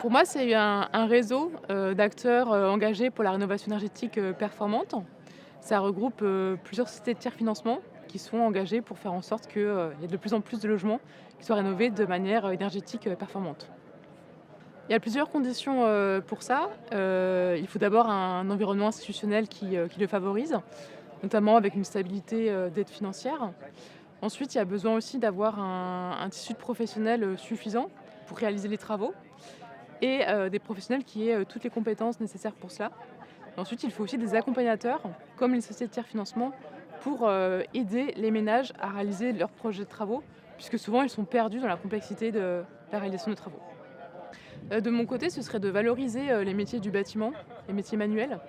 Pour moi, c'est un réseau, d'acteurs, engagés pour la rénovation énergétique, performante. Ça regroupe, plusieurs sociétés de tiers financement qui sont engagées pour faire en sorte qu'il y ait de plus en plus de logements qui soient rénovés de manière, énergétique, performante. Il y a plusieurs conditions, pour ça. Il faut d'abord un environnement institutionnel qui le favorise, notamment avec une stabilité, d'aide financière. Ensuite, il y a besoin aussi d'avoir un tissu de professionnels, suffisant pour réaliser les travaux et des professionnels qui aient, toutes les compétences nécessaires pour cela. Ensuite, il faut aussi des accompagnateurs, comme les sociétés de tiers financement, pour, aider les ménages à réaliser leurs projets de travaux, puisque souvent ils sont perdus dans la complexité de la réalisation de travaux. De mon côté, ce serait de valoriser, les métiers du bâtiment, les métiers manuels,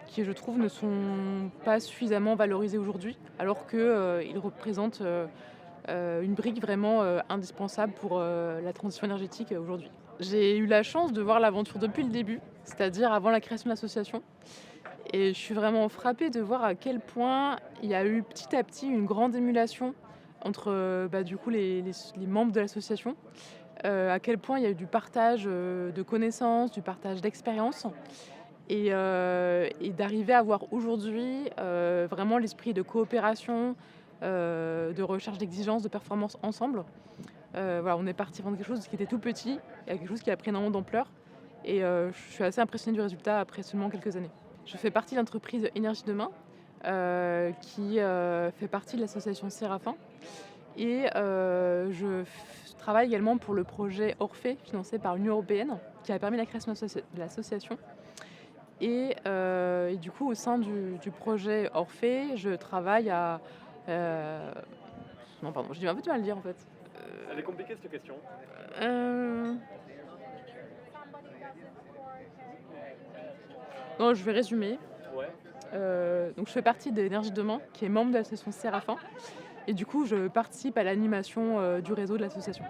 qui je trouve ne sont pas suffisamment valorisés aujourd'hui, alors que, ils représentent, une brique vraiment, indispensable pour, la transition énergétique, aujourd'hui. J'ai eu la chance de voir l'aventure depuis le début, c'est-à-dire avant la création de l'association, et je suis vraiment frappée de voir à quel point il y a eu petit à petit une grande émulation entre, du coup les membres de l'association, à quel point il y a eu du partage, de connaissances, du partage d'expériences et d'arriver à avoir aujourd'hui, vraiment l'esprit de coopération, de recherche d'exigence, de performance ensemble. Voilà, on est parti vraiment de quelque chose qui était tout petit à quelque chose qui a pris énormément d'ampleur et je suis assez impressionnée du résultat après seulement quelques années. Je fais partie de l'entreprise Énergie Demain, qui, fait partie de l'association Séraphin et travaille également pour le projet Orphée financé par l'Union européenne, qui a permis la création de l'association et du coup au sein du projet Orphée, je travaille à, heu non pardon, j'ai un peu du mal à le dire en fait. Elle est compliquée cette question. Heu, non, je vais résumer. Ouais. Donc je fais partie d'Énergie Demain, qui est membre de l'association Séraphin et du coup, je participe à l'animation, du réseau de l'association.